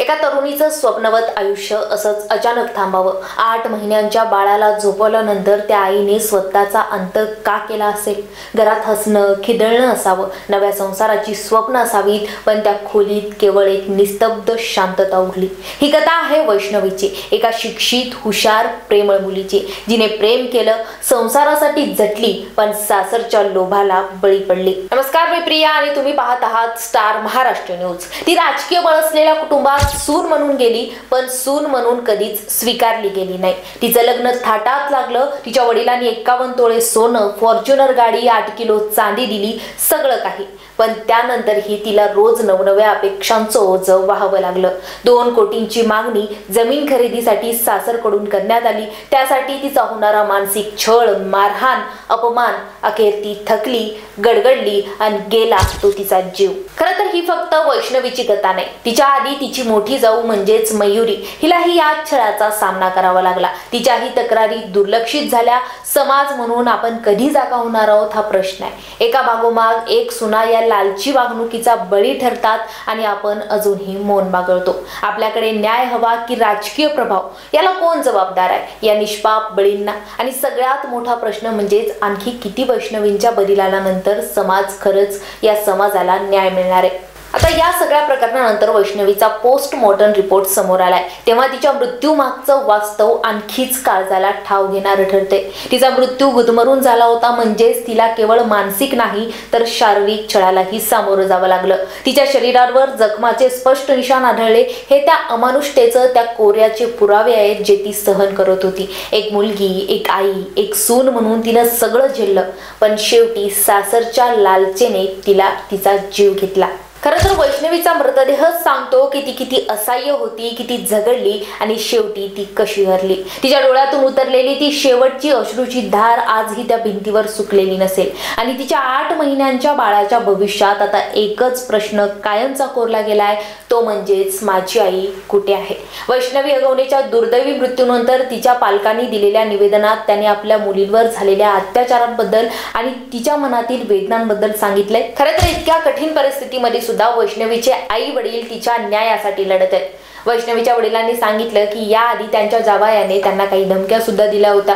एका तरुणीचं स्वप्नवत आयुष्य असंच अचानक थांबावं। 8 महिन्यांच्या बाळाला झोपवल्यानंतर त्या आईने स्वतःचा अंत का केला असेल? घरात हसणं खिदळणं असावं, नव्या संसाराची स्वप्न असावीत, पण त्या खोलीत केवळ एक निस्तब्ध शांतता उरली। ही कथा आहे वैष्णवीची, एका शिक्षित हुशार प्रेमळ मुलीची, जिने प्रेम केलं, संसारासाठी झटली, पण सासरच्या लोभाला बळी पडली। नमस्कार, मी प्रिया आणि तुम्ही पाहत आहात स्टार महाराष्ट्र न्यूज। ती राजकीय बळ असलेल्या कुटुंबात सून म्हणून गेली, पण सून म्हणून कधीच स्वीकारली गेली नाही। तिचं लग्न थाटात लागलं। तिच्या वडिलांनी 51 तोळे सोनं, फॉर्च्युनर गाडी, 8 किलो चांदी दिली, सगळं काही। पण त्यानंतरही तिला रोज नवनव्या अपेक्षांचं ओझं वाहावं लागलं। 2 कोटींची मागणी जमीन खरेदीसाठी सासरकडून करण्यात आली। त्यासाठी तिचा होणारा मानसिक छळ, मारहाण, अपमान, अखेर ती थकली, गडगडली आणि गेला तो तिचा जीव। खरं तर ही फक्त वैष्णवीची कथा नाही। तिच्या आधी तिची मोठी जाऊ म्हणजेच मयुरी, हिलाही या छळाचा सामना करावा लागला। तिच्याही तक्रारी दुर्लक्षित झाल्या। समाज म्हणून आपण कधी जागा होणार आहोत हा प्रश्न आहे। एका मागोमाग एक सुना या लालची वागणुकीचा बळी ठरतात आणि आपण अजूनही मौन बाळगतो। आपल्याकडे न्याय हवा की राजकीय प्रभाव? याला कोण जबाबदार आहे? या निष्पाप बळींना? आणि सगळ्यात मोठा प्रश्न म्हणजेच आणखी किती वैष्णवींच्या बलिदानानंतर समाज खरंच या समाजाला न्याय मिळणार आहे? आता या सगळ्या प्रकरणानंतर वैष्णवीचा पोस्टमॉर्टम रिपोर्ट समोर आलाय, तेव्हा तिच्या मृत्यू मागचं वास्तव आणखीच काळजाला ठाव घेणारं ठरते। तिचा मृत्यू गुदमरून झाला होता, म्हणजेच तिला केवळ मानसिक नाही तर शारीरिक छळालाही सामोरं जावं लागलं। तिच्या शरीरावर जखमाचे स्पष्ट निशाण आढळले। हे त्या अमानुष्यतेचं, त्या कोऱ्याचे पुरावे आहेत जे ती सहन करत होती। एक मुलगी, एक आई, एक सून म्हणून तिनं सगळं झेललं, पण शेवटी सासरच्या लालचेने तिला तिचा जीव घेतला। खरं तर वैष्णवीचा मृतदेहच सांगतो की ती किती असह्य होती, किती झगडली आणि शेवटी ती कशी हरली। तिच्या डोळ्यातून उतरलेली ती शेवटची अश्रूची धार आजही त्या भिंतीवर सुकलेली नसेल। आणि तिच्या 8 महिन्यांच्या बाळाच्या भविष्यात आता एकच प्रश्न कायमचा कोरला गेलाय, तो म्हणजेच माझी आई कुठे आहे? वैष्णवी हगवणेच्या दुर्दैवी मृत्यूनंतर तिच्या पालकांनी दिलेल्या निवेदनात त्यांनी आपल्या मुलींवर झालेल्या अत्याचारांबद्दल आणि तिच्या मनातील वेदनांबद्दल सांगितलंय। खरं तर इतक्या कठीण परिस्थितीमध्ये सुद्धा वैष्णवीचे आई वडील तिच्या न्यायासाठी लढत आहेत। वैष्णवीच्या वडिलांनी सांगितलं की याआधी त्यांच्या जावयाने त्यांना काही धमक्या सुद्धा दिल्या होत्या।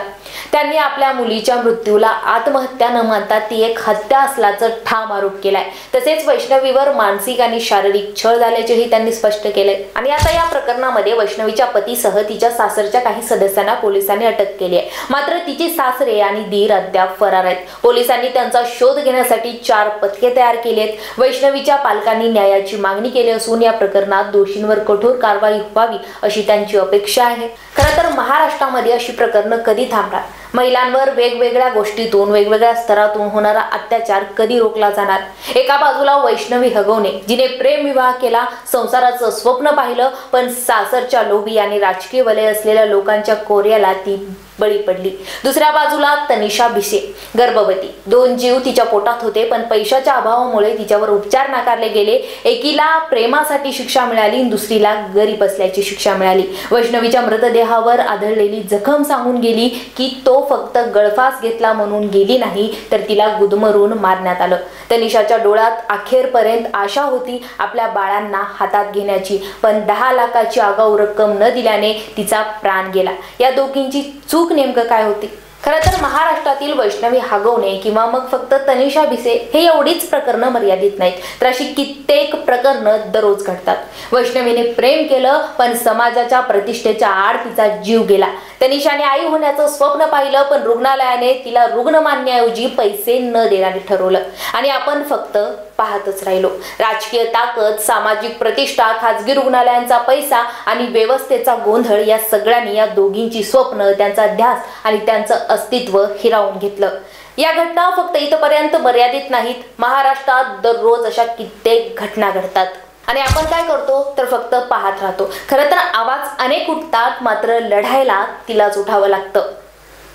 त्यांनी आपल्या मुलीच्या मृत्यूला आत्महत्या न मानता ती एक हत्या असल्याचं ठाम आरोप केलाय। तसेच वैष्णवीवर मानसिक आणि शारीरिक छळ झाल्याचेही त्यांनी स्पष्ट केले। आणि आता या प्रकरणामध्ये वैष्णवीच्या पतीसह तिच्या सासरच्या काही सदस्यांना पोलिसांनी अटक केली आहे। मात्र तिचे सासरे आणि दीर अद्याप फरार आहेत। पोलिसांनी त्यांचा शोध घेण्यासाठी 4 पथके तयार केली आहेत। वैष्णवीच्या पालकांनी न्यायाची मागणी केली असून या प्रकरणात दोषींवर कठोर कारवाई व्हावी अशी त्यांची अपेक्षा आहे। खरं तर महाराष्ट्रामध्ये अशी प्रकरणं कधी थांबणार? महिलांवर वेगवेगळ्या गोष्टीतून, वेगवेगळ्या स्तरातून होणारा अत्याचार कधी रोखला जाणार? एका बाजूला वैष्णवी हगवणे, जिने प्रेम विवाह केला, संसाराचं स्वप्न पाहिलं, पण सासरच्या लोभी आणि राजकीय वलय असलेल्या लोकांच्या कोऱ्याला ती बळी पडली। दुसऱ्या बाजूला तनिषा भिसे, गर्भवती, 2 जीव तिच्या पोटात होते, पण पैशाच्या अभावामुळे तिच्यावर उपचार नाकारले गेले। एकीला प्रेमासाठी शिक्षा मिळाली, दुसरीला गरीब असल्याची शिक्षा मिळाली। वैष्णवीच्या मृतदेहावर आढळलेली जखम सांगून गेली की तो फक्त गळफास घेतला म्हणून गेली नाही, तर तिला गुदमरून मारण्यात आलं। तनिषाच्या डोळ्यात अखेरपर्यंत आशा होती आपल्या बाळांना हातात घेण्याची, पण 10 लाखाची आगाऊ रक्कम न दिल्याने तिचा प्राण गेला। या दोघींची चूक नेमकं काय होती? खरं तर महाराष्ट्रातील वैष्णवी हगवणे किंवा मग फक्त तनिषा भिसे हे एवढीच प्रकरणं मर्यादित नाहीत, तर अशी कित्येक प्रकरणं दररोज घडतात। वैष्णवीने प्रेम केलं, पण समाजाच्या प्रतिष्ठेच्या आड तिचा जीव गेला। तनिषाने आई होण्याचं स्वप्न पाहिलं, पण रुग्णालयाने तिला रुग्ण मानण्याऐवजी पैसे न देणारे ठरवलं आणि आपण फक्त पाहतच राहिलो। राजकीय ताकद, सामाजिक प्रतिष्ठा, खाजगी रुग्णालयांचा पैसा आणि व्यवस्थेचा गोंधळ या सगळ्यांनी या दोघींची स्वप्न, त्यांचा ध्यास आणि त्यांचं अस्तित्व हिरावून घेतलं। या घटना फक्त इथपर्यंत मर्यादित नाहीत। महाराष्ट्रात दररोज अशा कित्येक घटना घडतात आणि आपण काय करतो तर फक्त पाहत राहतो। खरं तर आवाज अनेक उठतात, मात्र लढायला तिलाच उठावं लागतं।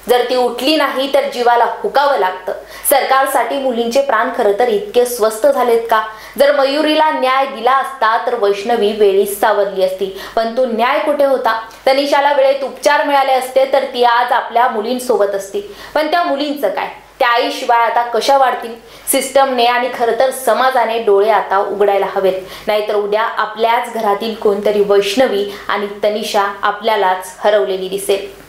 जर ती उठली नाही तर जीवाला हुकावं लागतं। सरकारसाठी मुलींचे प्राण खरं तर इतके स्वस्त झालेत का? जर मयुरीला न्याय दिला असता तर वैष्णवी वेळीच सावरली असती, पण तो न्याय कुठे होता? तनिषाला वेळेत उपचार मिळाले असते तर ती आज आपल्या मुलींसोबत असती, पण त्या मुलींचं काय? त्या आईशिवाय आता कशा वाढतील? सिस्टमने आणि खरं तर समाजाने डोळे आता उघडायला हवेत, नाहीतर उद्या आपल्याच घरातील कोणतरी वैष्णवी आणि तनिषा आपल्यालाच हरवलेली दिसेल.